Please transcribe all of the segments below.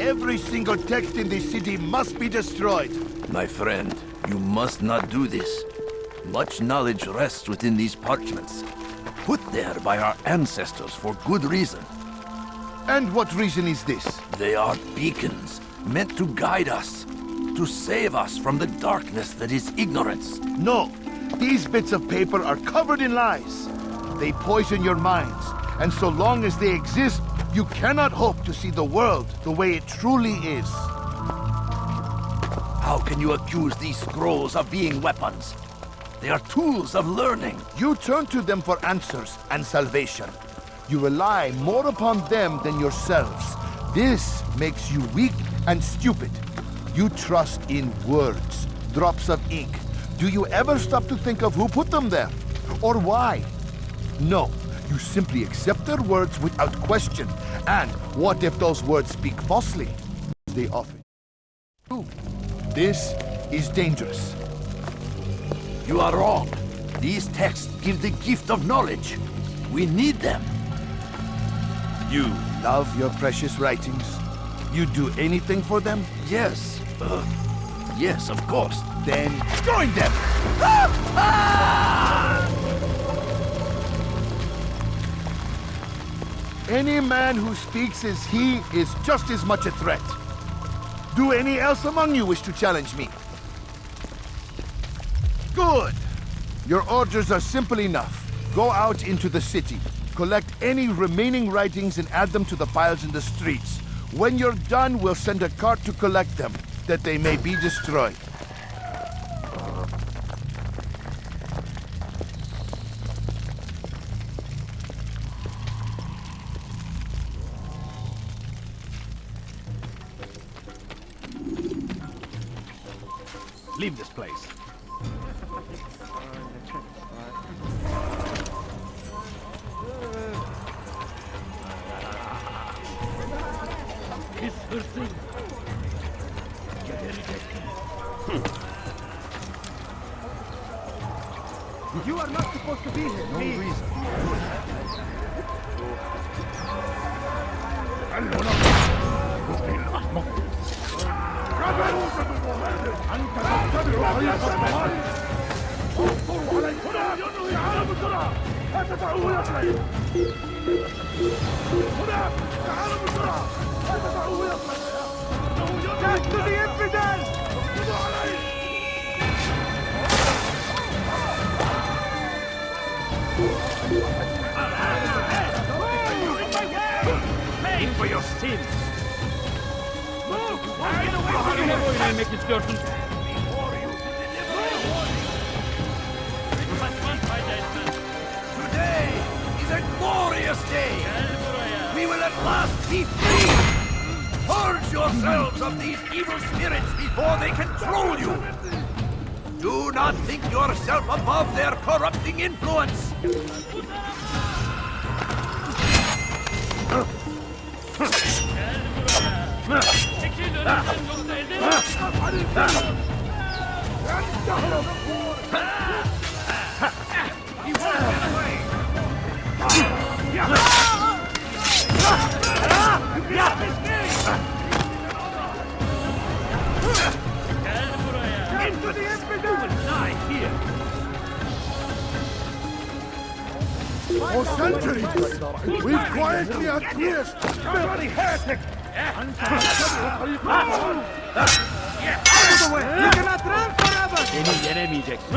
Every single text in this city must be destroyed. My friend, you must not do this. Much knowledge rests within these parchments, put there by our ancestors for good reason. And what reason is this? They are beacons, meant to guide us, to save us from the darkness that is ignorance. No, these bits of paper are covered in lies. They poison your minds, and so long as they exist, you cannot hope to see the world the way it truly is. How can you accuse these scrolls of being weapons? They are tools of learning. You turn to them for answers and salvation. You rely more upon them than yourselves. This makes you weak and stupid. You trust in words, drops of ink. Do you ever stop to think of who put them there? Or why? No, you simply accept their words without question. And what if those words speak falsely? They often do. This is dangerous. You are wrong. These texts give the gift of knowledge. We need them. You love your precious writings? You'd do anything for them? Yes. Yes, of course. Then join them! Any man who speaks as he is just as much a threat. Do any else among you wish to challenge me? Good! Your orders are simple enough. Go out into the city. Collect any remaining writings and add them to the piles in the streets. When you're done, we'll send a cart to collect them, that they may be destroyed. Leave this place. Pis hırsız. Gebereceksin. You are not supposed to be here. No reason. Back to the infidels! Pay for your sin! Move! Get away from me! Ne boyun eğmek istiyorsun? Today is a glorious day. We will at last be free. Purge yourselves of these evil spirits before they control you. Do not think yourself above their corrupting influence. Into the infidels! Die here! For centuries, we've quietly acquiesced. Bloody heretic! Out of the way! You cannot run forever! Beni yenemeyeceksin.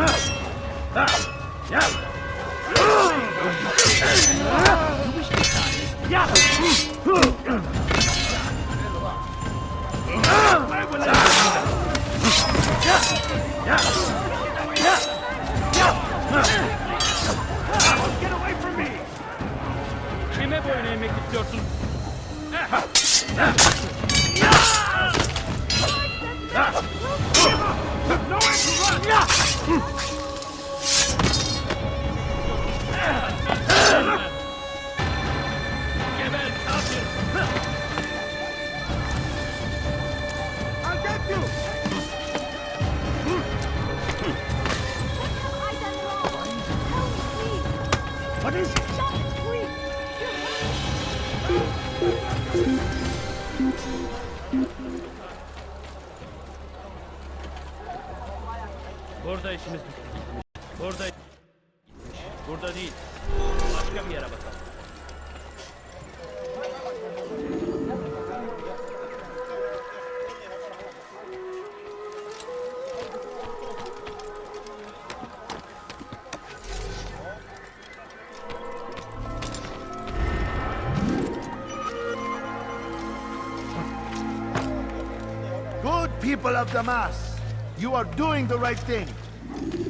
Get away from me! Kime boyun eğmek istiyorsun? Nowhere to run! Geber kafir! I'll get you! What is it? Burada işimiz bitmiş. Burada. Burada değil. Başka bir yere bakalım. Good people of Damas, you are doing the right thing.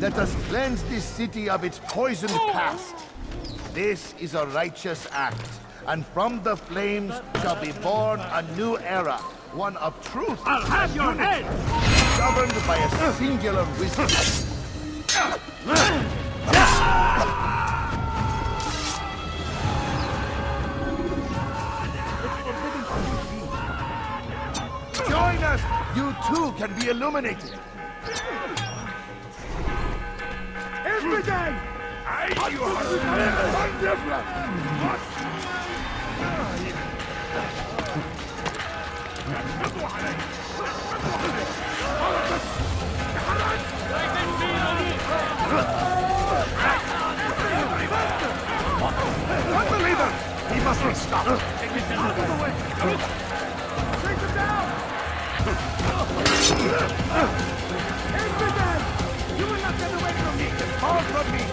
Let us cleanse this city of its poisoned past. This is a righteous act, and from the flames shall be born a new era, one of truth. I'll have your head! Governed by a singular wisdom. Join us! You too can be illuminated. Everything! Unbeliever! He must be stopped! Take it down. Out of the way. Take him down! Everything! You will not get away from me! Fall from me!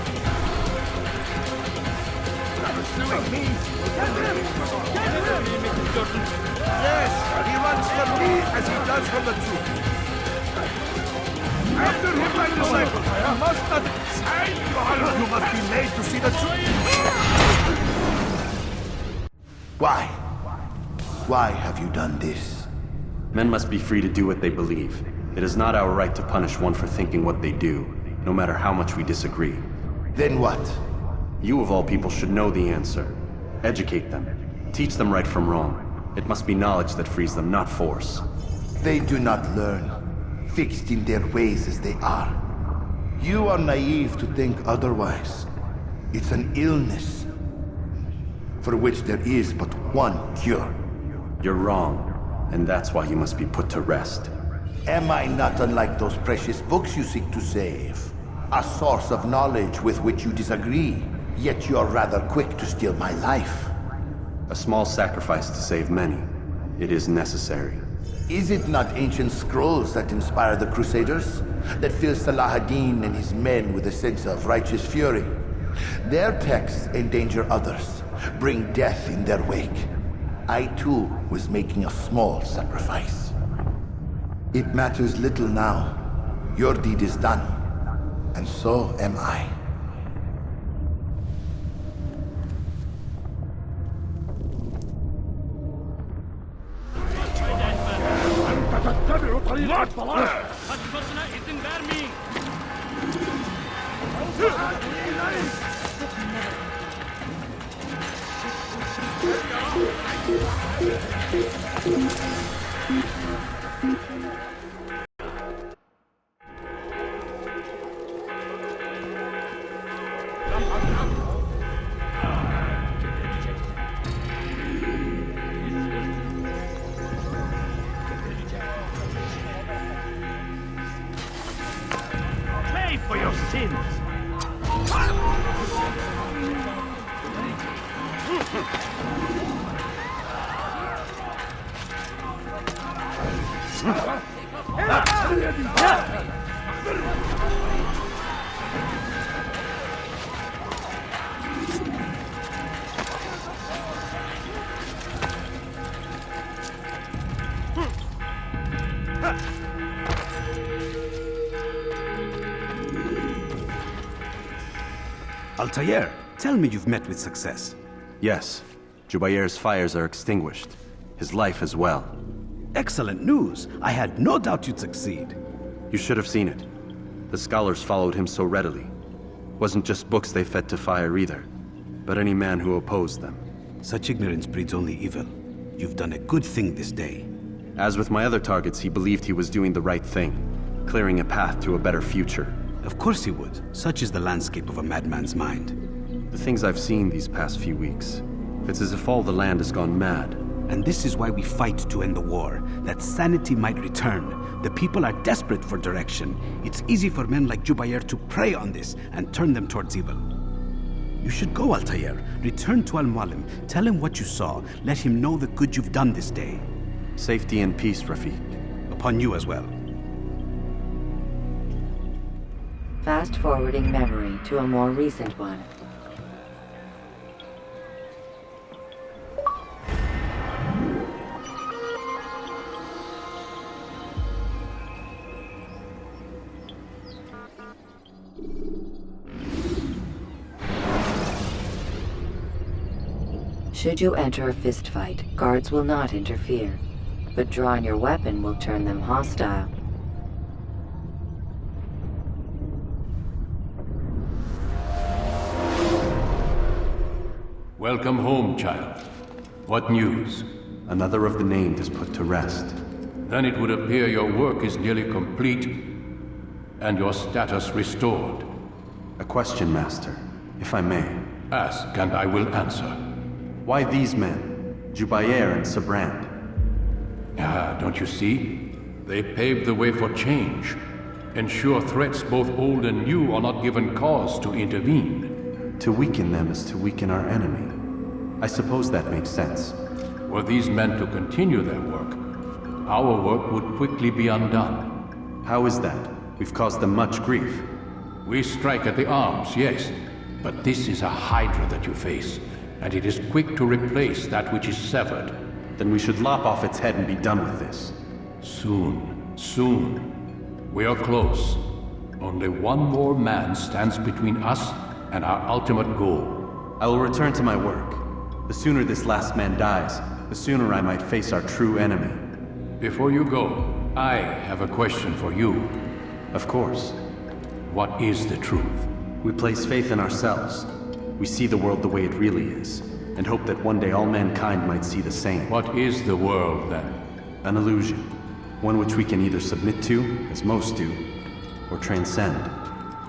Pursuing me! Get him! Get him! Yes! He runs from me as he does from the truth. After him, my disciples! I must not... You must be made to see the truth! Why? Why have you done this? Men must be free to do what they believe. It is not our right to punish one for thinking what they do, no matter how much we disagree. Then what? You of all people should know the answer. Educate them. Teach them right from wrong. It must be knowledge that frees them, not force. They do not learn, fixed in their ways as they are. You are naive to think otherwise. It's an illness for which there is but one cure. You're wrong, and that's why you must be put to rest. Am I not unlike those precious books you seek to save? A source of knowledge with which you disagree, yet you are rather quick to steal my life. A small sacrifice to save many. It is necessary. Is it not ancient scrolls that inspire the Crusaders? That fill Salah ad-Din and his men with a sense of righteous fury? Their texts endanger others, bring death in their wake. I too was making a small sacrifice. It matters little now. Your deed is done, and so am I. Kaçmasına izin vermeyin. Pay for your sins. Altair, tell me you've met with success. Yes, Jubayr's fires are extinguished. His life as well. Excellent news. I had no doubt you'd succeed. You should have seen it. The scholars followed him so readily. Wasn't just books they fed to fire either, but any man who opposed them. Such ignorance breeds only evil. You've done a good thing this day. As with my other targets, he believed he was doing the right thing, clearing a path to a better future. Of course he would. Such is the landscape of a madman's mind. The things I've seen these past few weeks, it's as if all the land has gone mad. And this is why we fight to end the war, that sanity might return. The people are desperate for direction. It's easy for men like Jubair to prey on this and turn them towards evil. You should go, Altair. Return to Al-Mualim. Tell him what you saw. Let him know the good you've done this day. Safety and peace, Rafiq. Upon you as well. Fast-forwarding memory to a more recent one. Should you enter a fistfight, guards will not interfere, but drawing your weapon will turn them hostile. Welcome home, child. What news? Another of the named is put to rest. Then it would appear your work is nearly complete, and your status restored. A question, Master, if I may. Ask, and I will answer. Why these men? Jubair and Sabrand? Ah, don't you see? They paved the way for change. Ensure threats both old and new are not given cause to intervene. To weaken them is to weaken our enemy. I suppose that makes sense. Were these men to continue their work, our work would quickly be undone. How is that? We've caused them much grief. We strike at the arms, yes, but this is a hydra that you face, and it is quick to replace that which is severed. Then we should lop off its head and be done with this. Soon, soon. We are close. Only one more man stands between us and our ultimate goal. I will return to my work. The sooner this last man dies, the sooner I might face our true enemy. Before you go, I have a question for you. Of course. What is the truth? We place faith in ourselves. We see the world the way it really is, and hope that one day all mankind might see the same. What is the world, then? An illusion. One which we can either submit to, as most do, or transcend.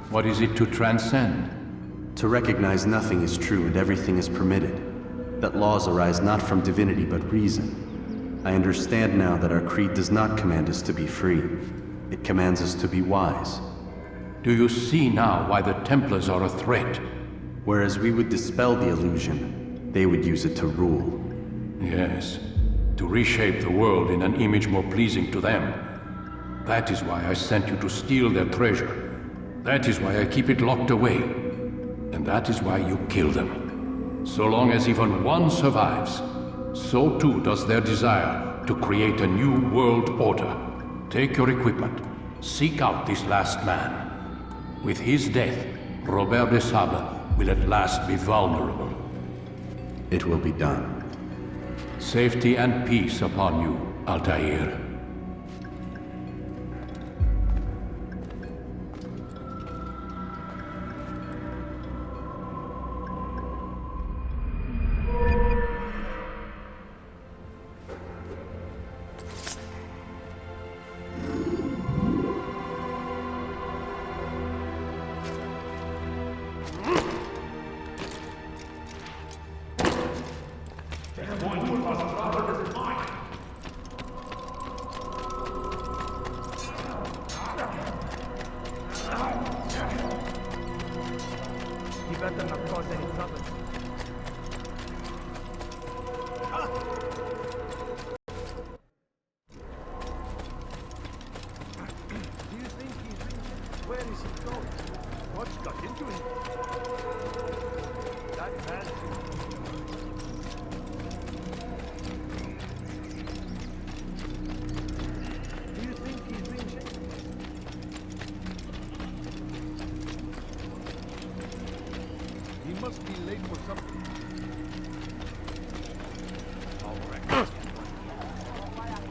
What is it to transcend? To recognize nothing is true and everything is permitted. That laws arise not from divinity but reason. I understand now that our creed does not command us to be free. It commands us to be wise. Do you see now why the Templars are a threat? Whereas we would dispel the illusion, they would use it to rule. Yes, to reshape the world in an image more pleasing to them. That is why I sent you to steal their treasure. That is why I keep it locked away. And that is why you kill them. So long as even one survives, so too does their desire to create a new world order. Take your equipment. Seek out this last man. With his death, Robert de Sable will at last be vulnerable. It will be done. Safety and peace upon you, Altair.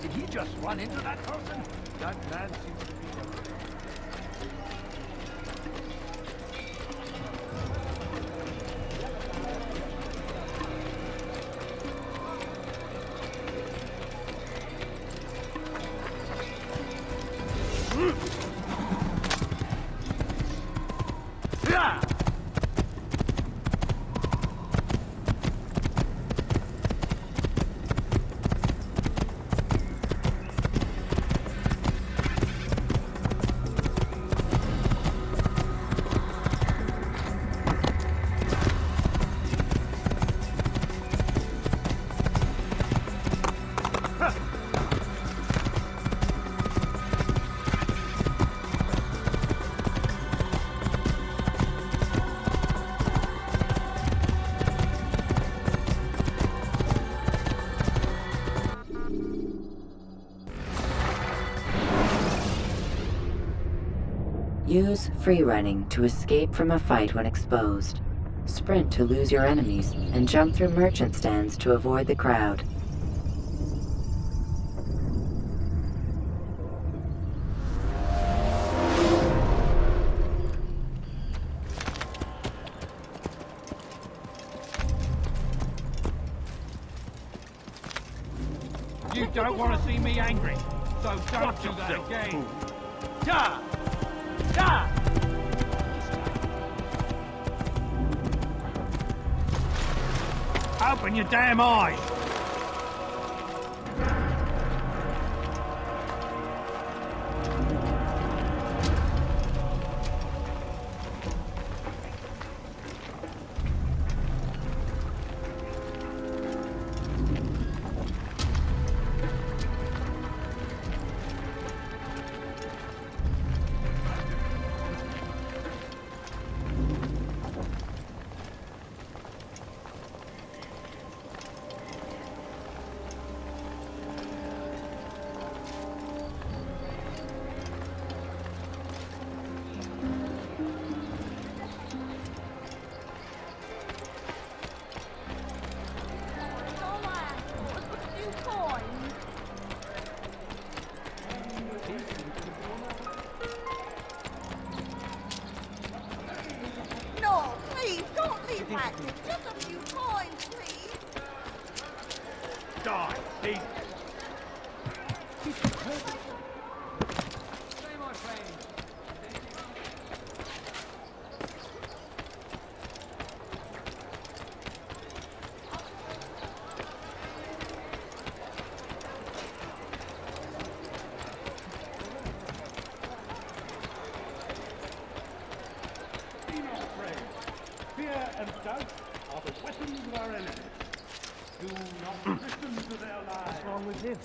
Did he just run into that person? That man seems to be... Use free running to escape from a fight when exposed. Sprint to lose your enemies, and jump through merchant stands to avoid the crowd. You don't want to see me angry, so don't do that again. Ja! Ja! Open your damn eyes! No, please, don't leave Patrick. Just a few coins, please. Die, easy. Fear and doubt are the weapons of our enemies. Do not listen to their lies. What's wrong with him?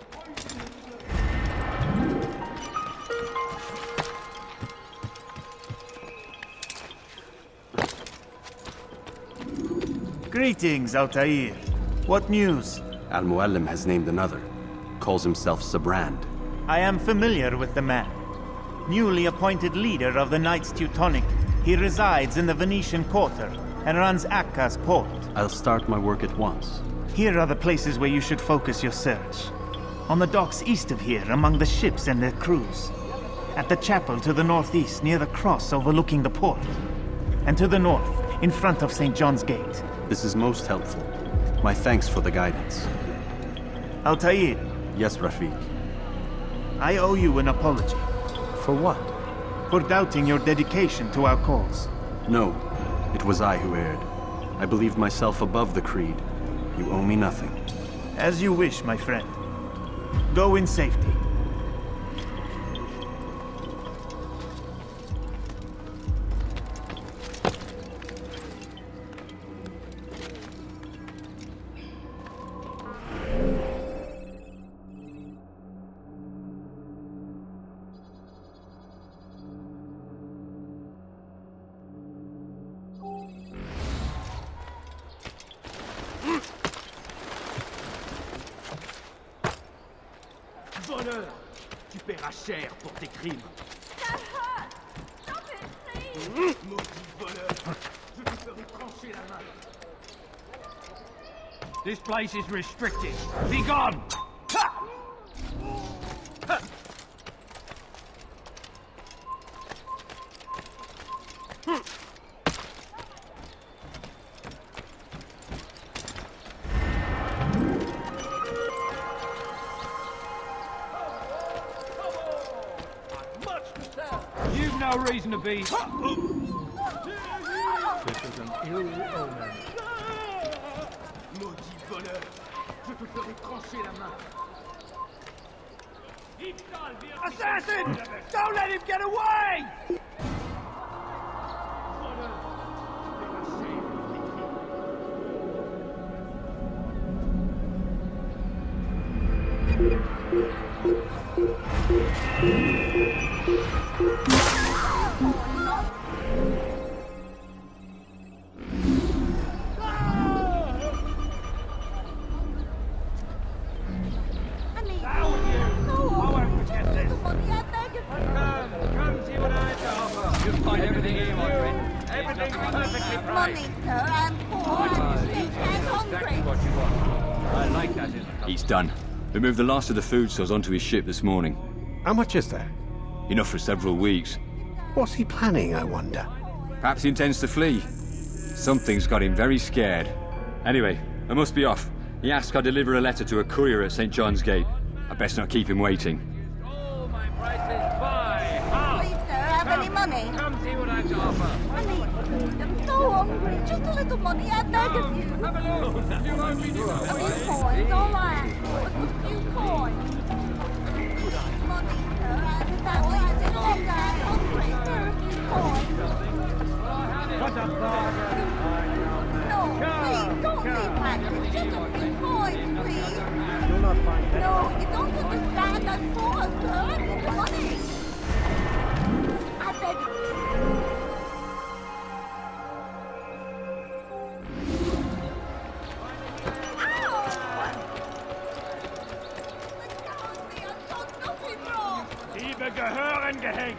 Greetings, Altair. What news? Al-Mualim has named another. Calls himself Sabrand. I am familiar with the man. Newly appointed leader of the Knights Teutonic, he resides in the Venetian Quarter and runs Akka's port. I'll start my work at once. Here are the places where you should focus your search. On the docks east of here, among the ships and their crews. At the chapel to the northeast, near the cross overlooking the port. And to the north, in front of St. John's Gate. This is most helpful. My thanks for the guidance. Altair. Yes, Rafiq. I owe you an apology. For what? For doubting your dedication to our cause. No, it was I who erred. I believed myself above the creed. You owe me nothing. As you wish, my friend. Go in safety. Voleur! Tu paieras cher pour tes crimes. That hurts. Stop it, please. Maudit voleur! Je te ferai trancher la main. This place is restricted. Be gone! Ha! Ha! You've no reason to be. This is an ill omen. Maudit voleur! Je te ferai trancher la main. Assassin! Don't let him get away! Annie. Down with you! I won't forget this! Money, I beg of you. Come see what I've done! need money, sir. I'm poor and sick and hungry. I like that. He's done. We moved the last of the food stores onto his ship this morning. How much is there? Enough for several weeks. What's he planning, I wonder? Perhaps he intends to flee. Something's got him very scared. Anyway, I must be off. He asked I deliver a letter to a courier at St. John's Gate. I best not keep him waiting. Oh, my prices buy. Please, sir, have any money? Come see what I have to offer. Money. I'm so hungry. Just a little money, I beg of you. Have a look. You won't be A few coins, all I ask for. A few coins. Money, sir. I'm sick and hungry. Sir, a few coins. What a bargain. No, please, don't leave Patrick. Just a few coins, please. Do not find that. No, you don't understand. I'm poor, sir. I need the money. I beg of you. Liebe gehören gehängt.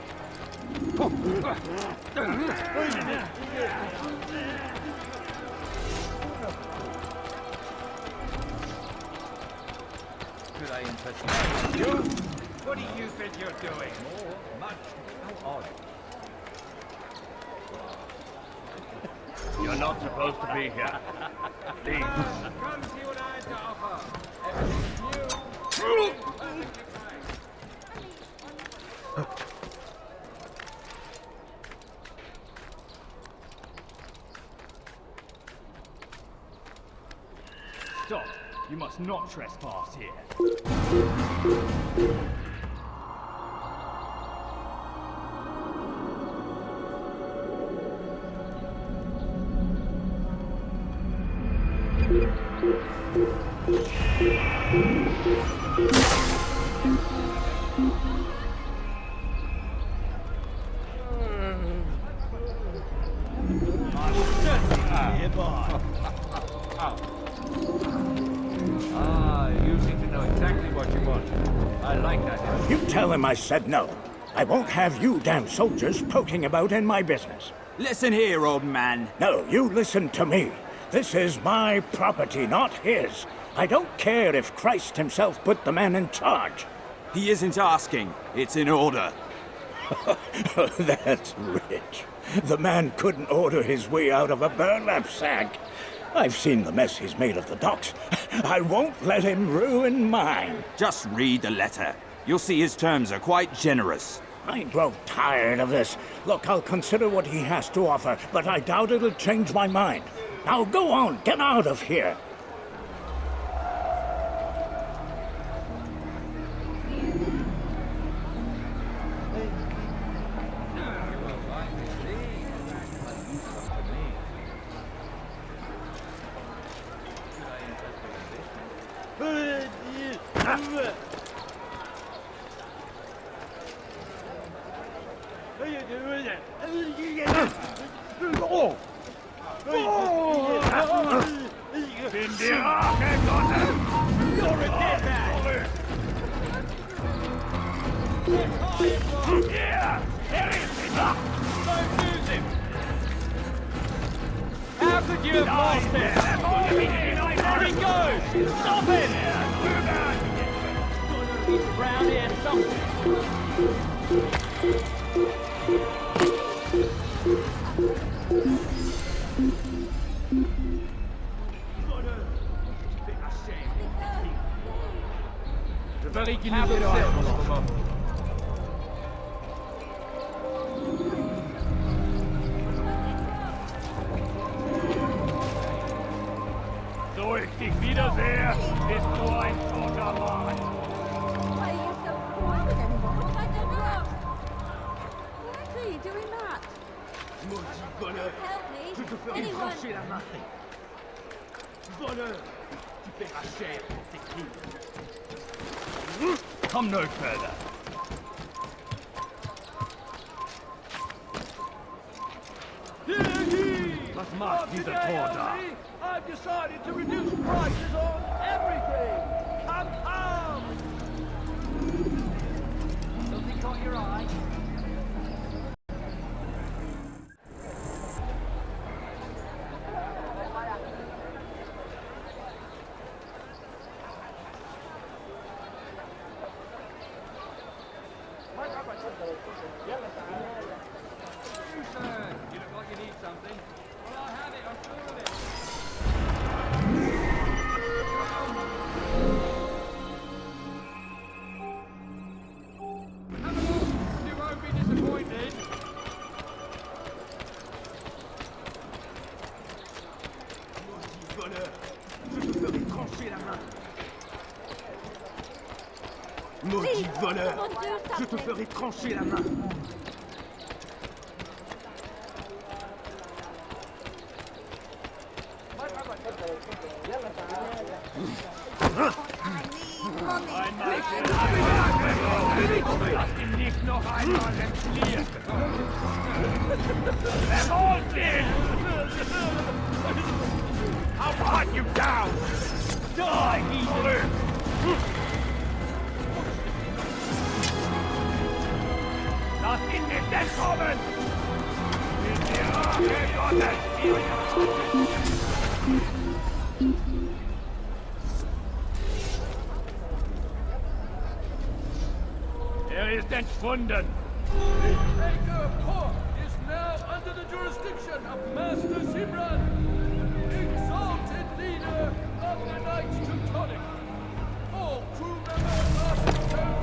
Could I interest you? What do you think you're doing? Much. How odd. You're not supposed to be here. Please. Come see what I have to offer. Everything's new. Stop. You must not trespass here. You seem to know exactly what you want. I like that. You tell him I said no. I won't have you damn soldiers poking about in my business. Listen here, old man. No, you listen to me. This is my property, not his. I don't care if Christ himself put the man in charge. He isn't asking. It's in order. That's rich. The man couldn't order his way out of a burlap sack. I've seen the mess he's made of the docks. I won't let him ruin mine. Just read the letter. You'll see his terms are quite generous. I grow tired of this. Look, I'll consider what he has to offer, but I doubt it'll change my mind. Now go on, get out of here. Bin die Rache Gottes! You're a dead man! Here! There is enough! Don't lose him! How could you have lost him? There he goes! Stop him! He's round here something! Very qu'il nous observe en ce moment. So ich dich wiedersehe, bist du ein toter Mann. Why are you so quiet anymore? I don't know. Why are you doing that? Help me. Anyone? Voleur, tu paieras cher pour tes crimes. Come no further. Was macht dieser Torda? I've decided to reduce prices on everything. Come. Something caught your eye? voleur! Je te ferai trancher la main! Maudit voleur! Je te ferai trancher la main! Nicht noch einmal entfliehen! Ermord ihn! I'll hunt you down! Die, evil! Lass ihn nicht entkommen! In die Rache Gottes! Er ist entschwunden! The Acre Port is now under the jurisdiction of Master Zibran, exalted leader of the Knights Teutonic. All crew members are turned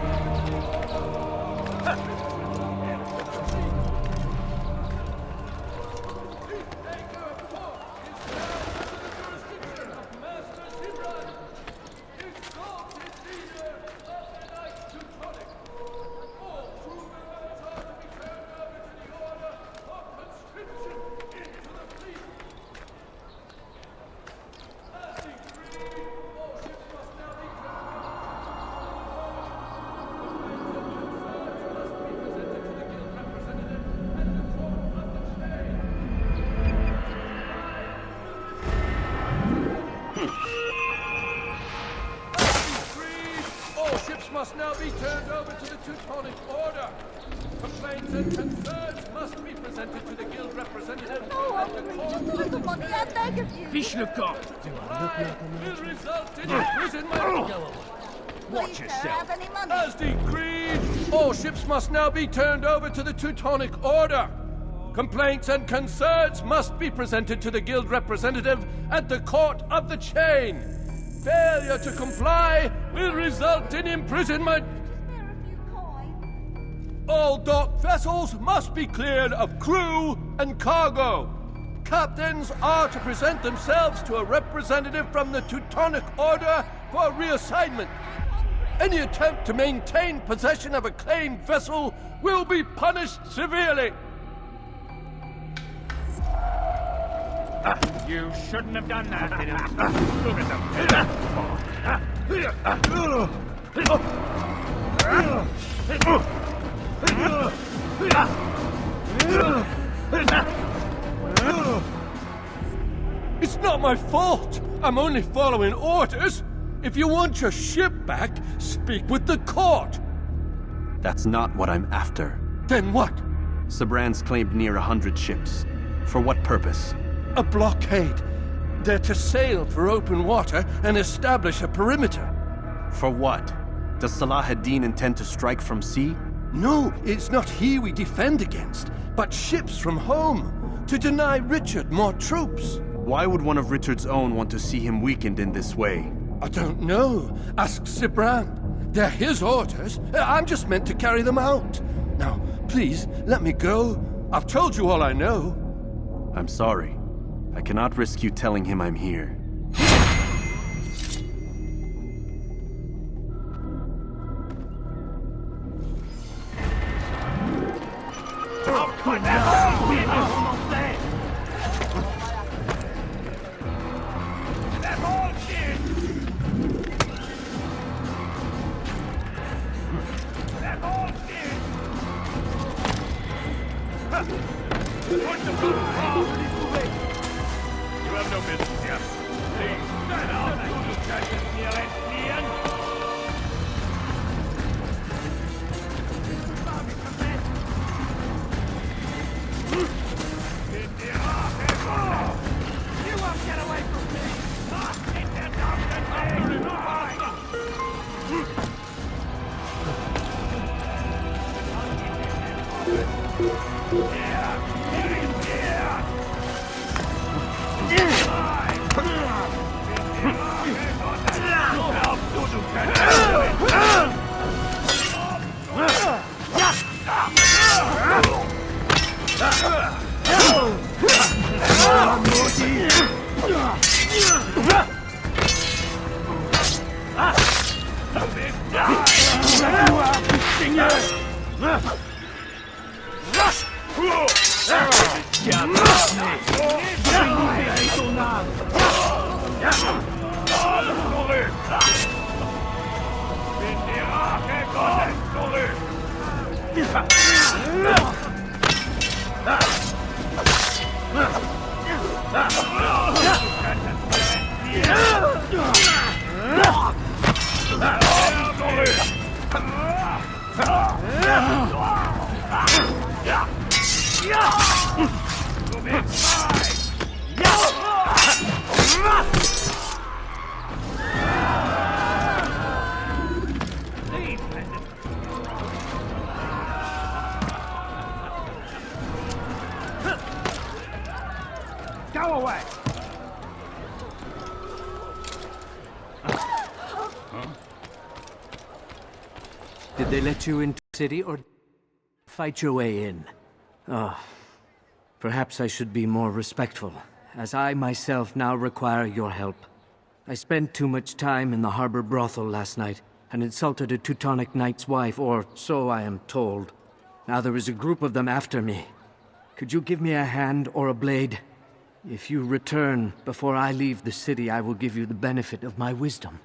must now be turned over to the Teutonic Order. Complaints and concerns must be presented to the guild representative. No, Henry, just a little money, I beg of you. Fiche le camp. Will result in imprisonment. Watch yourself. Have any money? As decreed, all ships must now be turned over to the Teutonic Order. Complaints and concerns must be presented to the guild representative at the Court of the Chain. Failure to comply will result in imprisonment. Spare a few coins. All dock vessels must be cleared of crew and cargo. Captains are to present themselves to a representative from the Teutonic Order for reassignment. Any attempt to maintain possession of a claimed vessel will be punished severely. You shouldn't have done that. Look at them. It's not my fault. I'm only following orders. If you want your ship back, speak with the court. That's not what I'm after. Then what? Sabran's claimed near 100 ships. For what purpose? A blockade. They're to sail for open water and establish a perimeter. For what? Does Salah ad-Din intend to strike from sea? No, it's not he we defend against, but ships from home, to deny Richard more troops. Why would one of Richard's own want to see him weakened in this way? I don't know. Ask Sibran. They're his orders. I'm just meant to carry them out. Now, please, let me go. I've told you all I know. I'm sorry. I cannot risk you telling him I'm here. You have no business here. Please, stand up. You can't just kneel and fleeing. You won't get away from me. Get them down Go away! Did they let you into the city or fight your way in? Oh, perhaps I should be more respectful, as I myself now require your help. I spent too much time in the harbor brothel last night and insulted a Teutonic knight's wife, or so I am told. Now there is a group of them after me. Could you give me a hand or a blade? If you return before I leave the city, I will give you the benefit of my wisdom.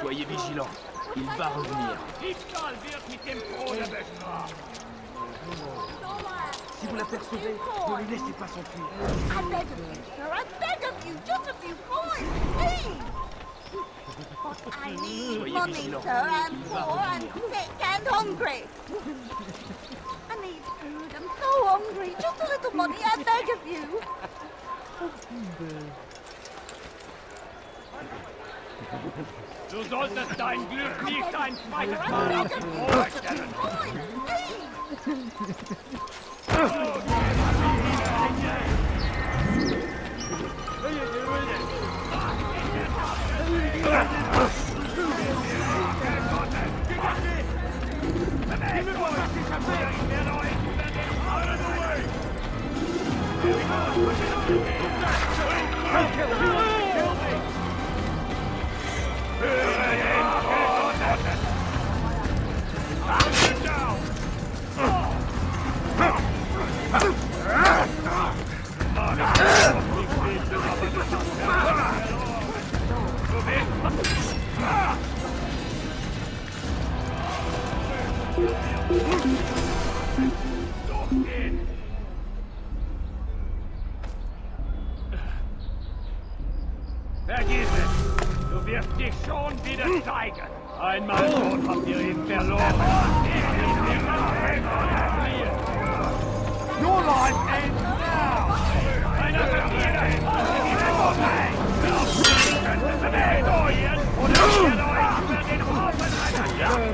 Soyez vigilants, il va revenir. Si vous l'apercevez, ne lui laissez pas s'enfuir. I beg of you, sir, I beg of you, just a few coins, please! I need money, sir, I'm poor, I'm sick and hungry. I need food, I'm so hungry, just a little money, I beg of you. Du solltest dein Glück nicht ein zweites Mal vorstellen. Vergiss es! Du wirst dich schon wieder zeigen! Einmal schon habt ihr ihn verloren! Your life ends now! Einer von ihnen! Oder ihr euch über den Haufen einer Jagd!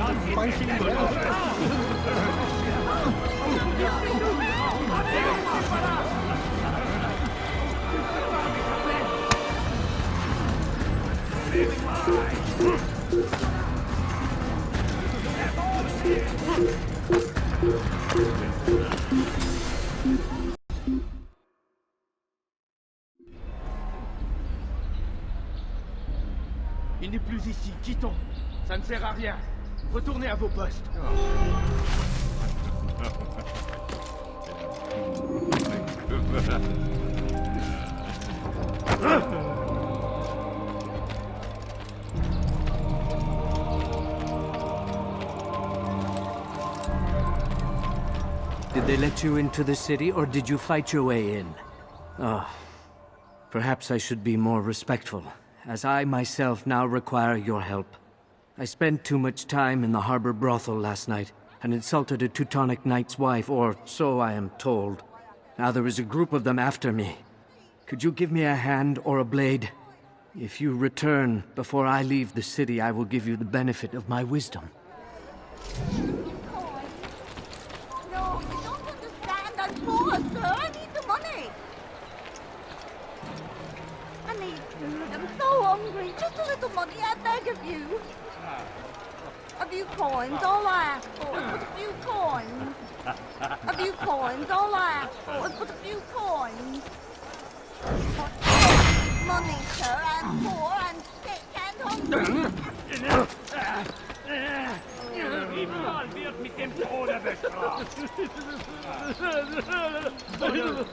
Il n'est plus ici, quittons. Ça ne sert à rien. Retournez à vos postes. Did they let you into the city, or did you fight your way in? Oh, perhaps I should be more respectful, as I myself now require your help. I spent too much time in the harbor brothel last night and insulted a Teutonic knight's wife, or so I am told. Now there is a group of them after me. Could you give me a hand or a blade? If you return before I leave the city, I will give you the benefit of my wisdom. No, you don't understand. I'm poor, sir. I need the money. I need food. I'm so hungry. Just a little money, I beg of you. A few coins, all I ask for is but a few coins. A few coins, all I ask for is but a few coins. Money, sir. I'm poor, I'm sick and hungry. Überall wird mit dem Tode bestraft! Tu paieras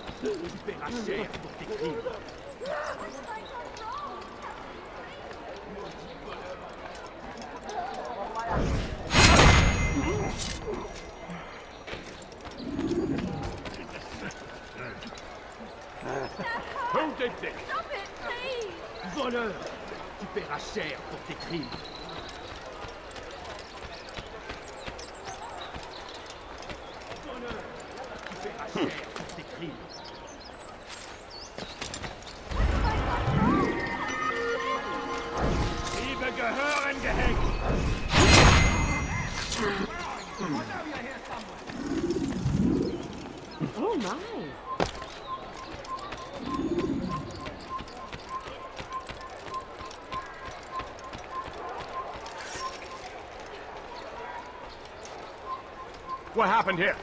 cher pour tes crimes. cher pour tes crimes. Tu paieras cher pour tes crimes. Liebe Gehörengehängt! Oh my. What happened here?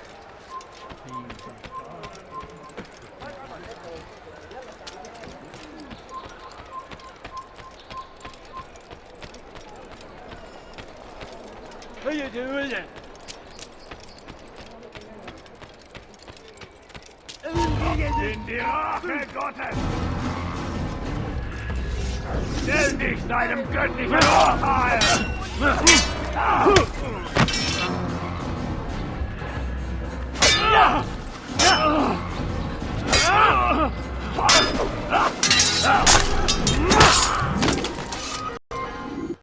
What are you doing? In die Rache Gottes! Stell dich deinem göttlichen Urteil! Ja!